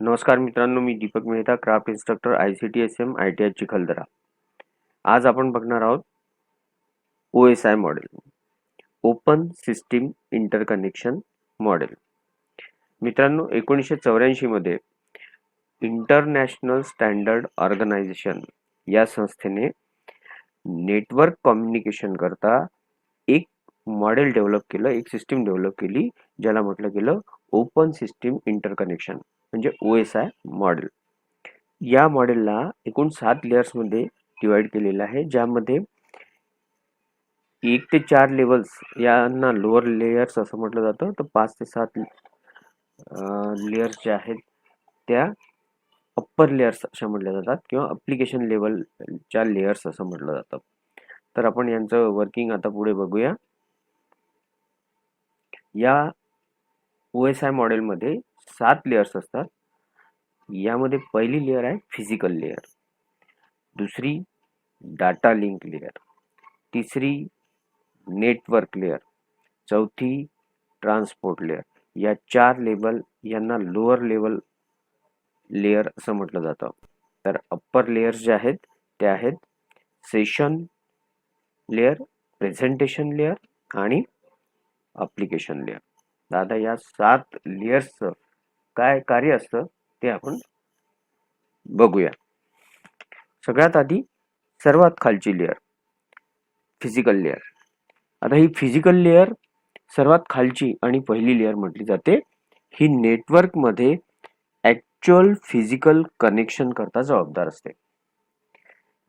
नमस्कार मित्रांनो, मी Deepak Mehta, craft instructor, ICTSM ITI Chikhaldara. आज आपण बघणार आहोत OSI model, open system interconnection model. मित्रांनो, 1984 मध्ये इंटरनॅशनल स्टँडर्ड ऑर्गनायझेशन या संस्थेने नेटवर्क कम्युनिकेशन करता एक मॉडेल डेव्हलप केलं, एक सिस्टीम डेव्हलप केली, ज्याला म्हटलं गेलं ओपन सिस्टीम इंटरकनेक्शन म्हणजे OSI मॉडेल. या मॉडेलला एकूण 7 लेयर्समध्ये डिवाइड केलेलं आहे, ज्यामध्ये 1 ते 4 लेवल्स यांना लोअर लेयर्स असं म्हटलं जातं, तर 5 ते 7 लेयर्स ज्या आहेत त्या अप्पर लेयर्स अशा म्हटल्या जातात किंवा ॲप्लिकेशन लेवलच्या लेयर्स असं म्हटलं जातं. तर आपण यांचं वर्किंग आता पुढे बघूया. या OSI मॉडेलमध्ये 7 लेयर्स असतात. यामध्ये पहिली लेयर आहे फिजिकल लेयर, दुसरी डाटा लिंक लेयर, तिसरी नेटवर्क लेयर, चौथी ट्रान्सपोर्ट लेयर. या 4 लेवल यांना लोअर लेवल लेयर असं म्हटलं जातं. तर अप्पर लेयर्स जे आहेत ते आहेत सेशन लेयर, प्रेझेंटेशन लेयर आणि ॲप्लिकेशन लेयर. आता या 7 लेयर्सचं काय कार्य असतं ते आपण बघूया. सगळ्यात आधी सर्वात खालची लेयर फिजिकल लेयर. आता ही फिजिकल लेयर सर्वात खालची आणि पहिली लेयर म्हटली जाते. ही नेटवर्क मध्ये ऍक्च्युअल फिजिकल कनेक्शन करता जबाबदार असते.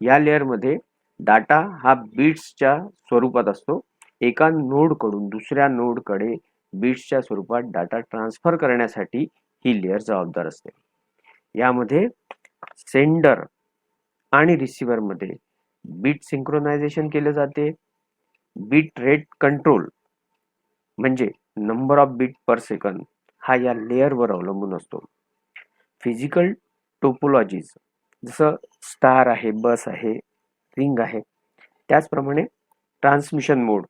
या लेयर मध्ये डाटा हा बिट्सच्या स्वरूपात असतो. एका नोड कडून दुसऱ्या नोड कडे बिट्सच्या स्वरूपात डाटा ट्रान्सफर करण्यासाठी ही लेयर जबाबदार असते. यामध्ये सेंडर आणि रिसिव्हर मध्ये बिट सिंक्रोनायझेशन केले जाते. बिट रेट कंट्रोल म्हणजे number of bit per second हा या लेयरवर अवलंबून असतो. फिजिकल टोपोलॉजीज जसं स्टार आहे, बस आहे, रिंग आहे, त्याचप्रमाणे ट्रान्समिशन मोड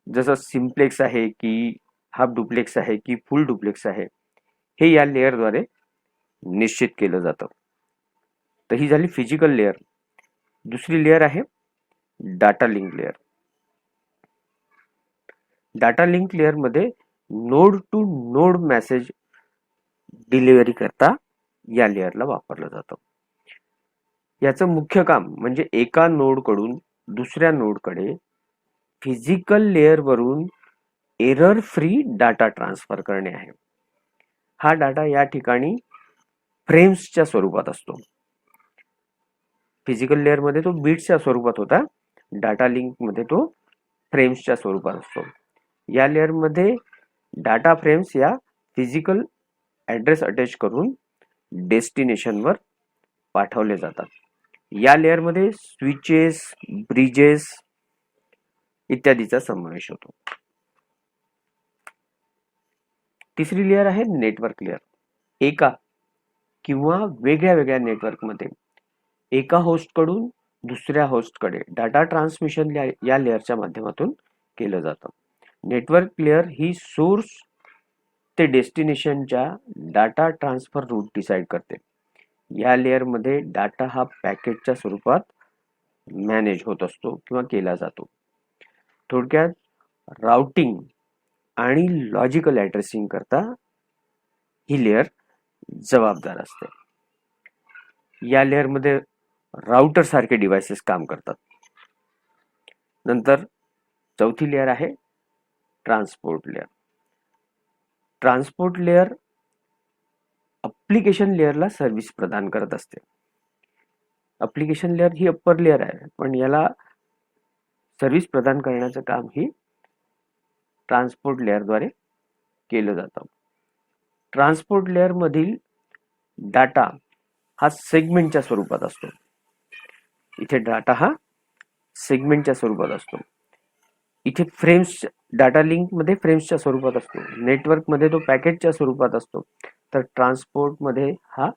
जसं सिम्प्लेक्स आहे की हाफ डुप्लेक्स आहे की फुल डुप्लेक्स आहे, हे या लेयरद्वारे निश्चित केलं जातं. तर ही झाली फिजिकल लेयर. दुसरी लेयर आहे data link layer. Data link layer मध्ये node to node message delivery करता या लेयरला वापरलं जातं. याचं मुख्य काम म्हणजे एका नोड कडून दुसऱ्या नोड कडे फिजिकल लेयर वरून एरर फ्री डाटा ट्रान्सफर करणे आहे. हा डाटा या ठिकाणी फ्रेम्सच्या स्वरूपात असतो. फिजिकल लेयर मध्ये तो बिट्सच्या स्वरूपात होता, डाटा लिंक मध्ये तो फ्रेम्सच्या स्वरूपात असतो. या लेयर मध्ये डाटा फ्रेम्स या फिजिकल ऍड्रेस अटॅच करून डेस्टिनेशनवर पाठवले जातात. या लेयर मध्ये स्विचेस, ब्रिजेस इत्यादीचा समावेश होतो. तिसरी लेयर आहे नेटवर्क लेयर. एका किंवा वेगळ्या वेगळ्या नेटवर्क मध्ये एका होस्ट कडून दुसऱ्या होस्ट कडे डाटा ट्रान्समिशन या लेयरच्या माध्यमातून केलं जातं. नेटवर्क लेयर ही सोर्स ते डेस्टिनेशनच्या डाटा ट्रान्सफर रूट डिसाइड करते. या लेयर मध्ये डाटा हा पॅकेटच्या स्वरूपात मॅनेज होत असतो किंवा केला जातो. थोडक्यात राउटिंग आणि लॉजिकल ऍड्रेसिंग करता ही लेयर जबाबदार असते. या लेयर मध्ये राउटर सारखे डिव्हाइसेस काम करतात. नंतर चौथी लेयर आहे transport layer. Transport layer application लेयरला सर्व्हिस प्रदान करत असते. ॲप्लिकेशन लेयर ही अप्पर लेयर आहे, पण याला सर्व्हिस प्रदान करण्याचं काम ही ट्रान्सपोर्ट लेयरद्वारे केलं जातं. ट्रान्सपोर्ट लेयर मधील डाटा हा सेगमेंटच्या स्वरूपात असतो. इथे डाटा हा सेगमेंटच्या स्वरूपात असतो. इथे फ्रेम्स डाटा लिंक मध्ये फ्रेम्सच्या स्वरूपात असतो. नेटवर्क मध्ये तो पॅकेटच्या स्वरूपात असतो. तर ट्रान्सपोर्ट मध्ये हा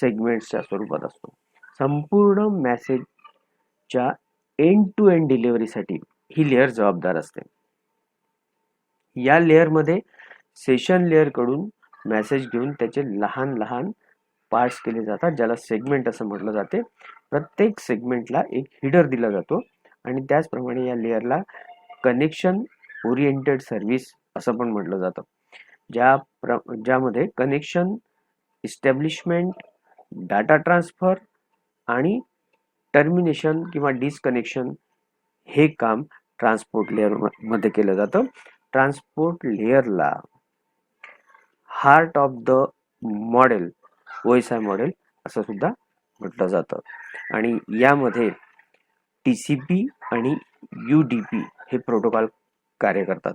सेगमेंट्सच्या स्वरूपात असतो. संपूर्ण मेसेजच्या एंड टू एंड डिलिव्हरीसाठी ही लेयर जबाबदार असते. या लेयर मध्ये सेशन लेयर कडून मेसेज घेऊन त्याचे लहान लहान पार्ट्स केले जातात, ज्याला सेगमेंट असं म्हटलं जाते. प्रत्येक सेगमेंटला एक हिडर दिला जातो आणि त्याचप्रमाणे या लेअरला कनेक्शन ओरिएंटेड सर्व्हिस असं पण म्हटलं जातं, ज्यामध्ये कनेक्शन इस्टॅब्लिशमेंट, डाटा ट्रान्सफर आणि टर्मिनेशन किंवा डिस्कनेक्शन हे काम ट्रान्सपोर्ट लेअर मध्ये केलं जातं. ट्रान्सपोर्ट लेअरला heart of the model, OSI model असं सुद्धा म्हटलं जातं. आणि यामध्ये TCP आणि UDP हे प्रोटोकॉल कार्य करतात.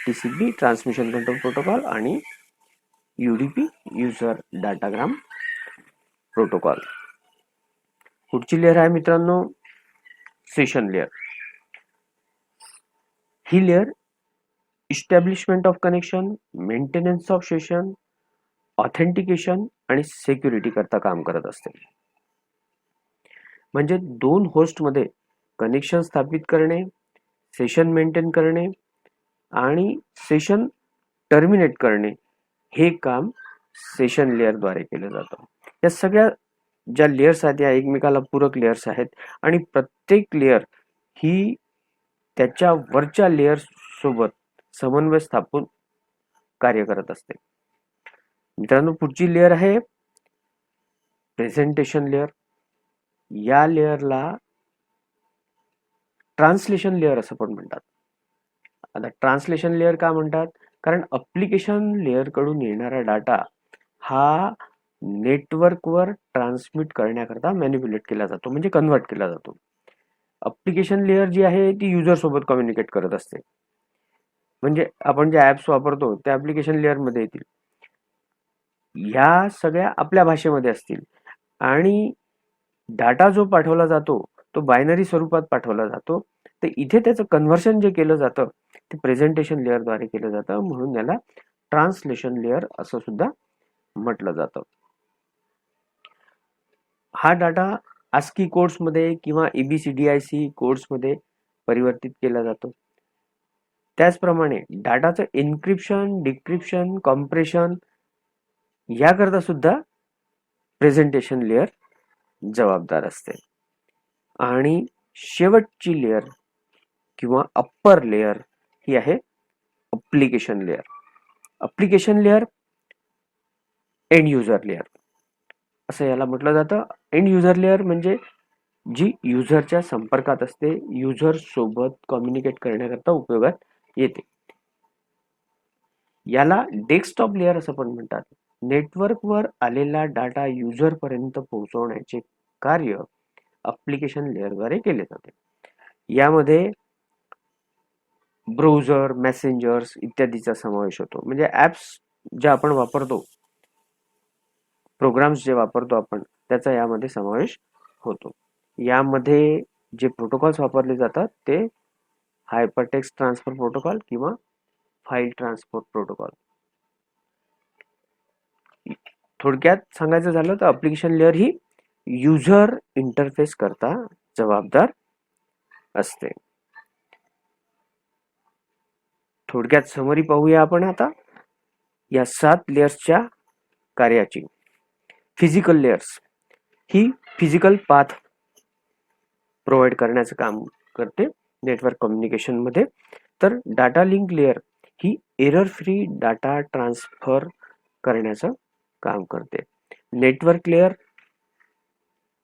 TCP ट्रान्समिशन कंट्रोल प्रोटोकॉल आणि UDP युजर डाटाग्राम प्रोटोकॉल. पुढची लेअर आहे मित्रांनो session layer. He layer establishment of connection, maintenance of session, authentication आणि सिक्युरिटी करता काम करत असते. म्हणजे दोन होस्ट मध्ये कनेक्शन स्थापित करणे, सेशन मेंटेन करणे आणि सेशन टर्मिनेट करणे हे काम सेशन लेअर द्वारे केलं जातं. या सगळ्या ज्या लेयर्स आहेत या एकमेकाला पूरक लेयर्स आहेत आणि प्रत्येक लेयर ही त्याच्या वरच्या लेयर सोबत समन्वय स्थापून कार्य करत असते. मित्रांनो पुढची लेयर आहे प्रेझेंटेशन लेयर. या लेयरला ट्रान्सलेशन लेयर असं पण म्हणतात. आता ट्रान्सलेशन लेयर का म्हणतात? कारण ऍप्लिकेशन लेयर कडून येणारा डाटा हा नेटवर्कवर ट्रान्समिट करण्याकरता मॅनिप्युलेट केला जातो, म्हणजे कन्वर्ट केला जातो. ऍप्लिकेशन लेयर जी आहे ती युजर सोबत कम्युनिकेट करत असते. म्हणजे आपण जे ऍप्स वापरतो त्या ऍप्लिकेशन लेयर मध्ये येतील. ह्या सगळ्या आपल्या भाषेमध्ये असतील आणि डाटा जो पाठवला जातो तो बायनरी स्वरूपात पाठवला जातो. तर इथे त्याचं कन्व्हर्शन जे केलं जातं ते प्रेझेंटेशन लेअर द्वारे केलं जातं, म्हणून याला ट्रान्सलेशन लेअर असं सुद्धा म्हटलं जातं. हा डाटा ASCII कोड्स मध्ये किंवा ABCDIC कोड्स मध्ये परिवर्तित केला जातो. त्याचप्रमाणे डाटाचं एन्क्रिप्शन, डिक्रिप्शन, कॉम्प्रेशन याकरता सुद्धा प्रेझेंटेशन लेअर जबाबदार असते. आणि शेवटची लेअर किंवा अप्पर लेअर ही आहे application layer. Application layer end user layer असं याला म्हटलं जातं. एंड युजर लेअर म्हणजे जी युजरच्या संपर्कात असते, युजर सोबत कम्युनिकेट करण्याकरता उपयोगात येते. याला डेस्कटॉप लेअर असं पण म्हणतात. नेटवर्कवर आलेला डाटा युजर पर्यंत पोहोचवण्याचे कार्य ऍप्लिकेशन लेअरद्वारे केले जाते. यामध्ये ब्राउझर, मेसेंजर्स इत्यादीचा समावेश होतो. म्हणजे ऍप्स जे आपण वापरतो, प्रोग्राम्स जे वापरतो आपण, त्याचा यामध्ये समावेश होतो. यामध्ये जे प्रोटोकॉल्स वापरले जातात ते हायपरटेक्स्ट ट्रान्सफर प्रोटोकॉल किंवा फाईल ट्रान्सपोर्ट प्रोटोकॉल. थोडक्यात सांगायचं झालं तर ऍप्लिकेशन लेअर ही युजर इंटरफेस करता जबाबदार असते. थोडक्यात समरी पाहूया आपण आता या 7 लेयर्सच्या कार्याची. फिजिकल लेयर्स ही फिजिकल पाथ प्रोव्हाइड करण्याचं काम करते नेटवर्क कम्युनिकेशन मध्ये. तर डाटा लिंक लेयर ही एरर फ्री डाटा ट्रान्सफर करण्याचं काम करते. नेटवर्क लेयर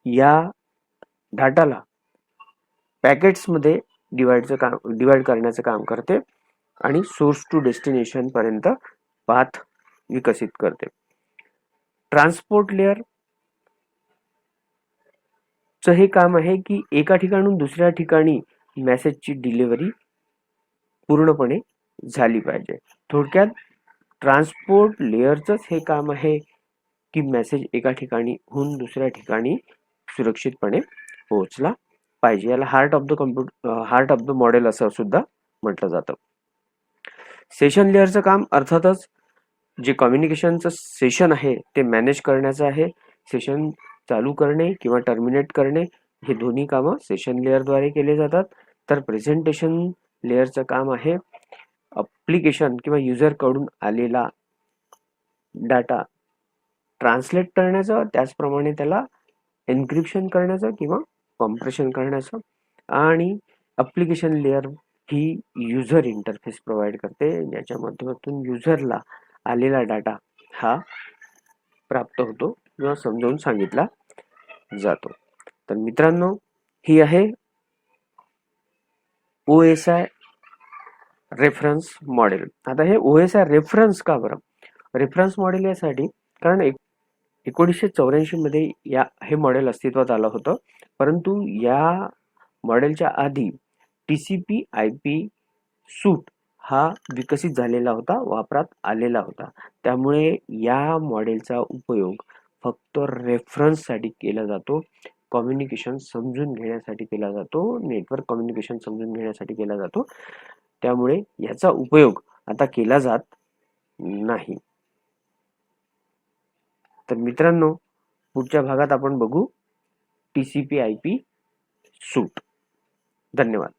या डाटाला पॅकेट्स मध्ये डिवाइड करण्याचं काम करते आणि सोर्स टू डेस्टिनेशन पर्यंत पाथ विकसित करते. ट्रान्सपोर्ट लेयर चं हे काम आहे की एका ठिकाणून दुसऱ्या ठिकाणी मेसेजची डिलिव्हरी पूर्णपणे झाली पाहिजे. थोडक्यात ट्रान्सपोर्ट लेयरचंच हे काम आहे की मेसेज एका ठिकाणीहून दुसऱ्या ठिकाणी सुरक्षितपणे पोहोचला पाहिजे. याला हार्ट ऑफ द मॉडेल असं सुद्धा म्हटलं जातं. सेशन लेयरचं काम अर्थातच जे कम्युनिकेशनचं सेशन आहे ते मॅनेज करण्याचं आहे. सेशन चालू करणे किंवा टर्मिनेट करणे हे दोन्ही कामं सेशन लेअरद्वारे केले जातात. तर प्रेझेंटेशन लेअरचं काम आहे ऍप्लिकेशन किंवा युजर कडून आलेला डाटा ट्रान्सलेट करण्याचं, त्याचप्रमाणे त्याला एन्क्रिप्शन करण्याचं किंवा कॉम्प्रेशन करण्याचं. आणि ॲप्लिकेशन लेयर ही युजर इंटरफेस प्रोव्हाइड करते, ज्याच्या माध्यमातून युजरला आलेला डाटा हा प्राप्त होतो किंवा समजावून सांगितला जातो. तर मित्रांनो, ही आहे OSI रेफरन्स मॉडेल. आता हे OSI रेफरन्स का बरं? रेफरन्स मॉडेल यासाठी कारण 1984 मध्ये हे मॉडेल अस्तित्वात आलं होतं, परंतु या मॉडेलच्या आधी TCP/IP सूट हा विकसित झालेला होता, वापरात आलेला होता. त्यामुळे या मॉडेलचा उपयोग फक्त रेफरन्ससाठी केला जातो, कम्युनिकेशन समजून घेण्यासाठी केला जातो, नेटवर्क कम्युनिकेशन समजून घेण्यासाठी केला जातो. त्यामुळे याचा उपयोग आता केला जात नाही. तर मित्रांनो, पुढच्या भागात आपण बघू TCP/IP सूट. धन्यवाद.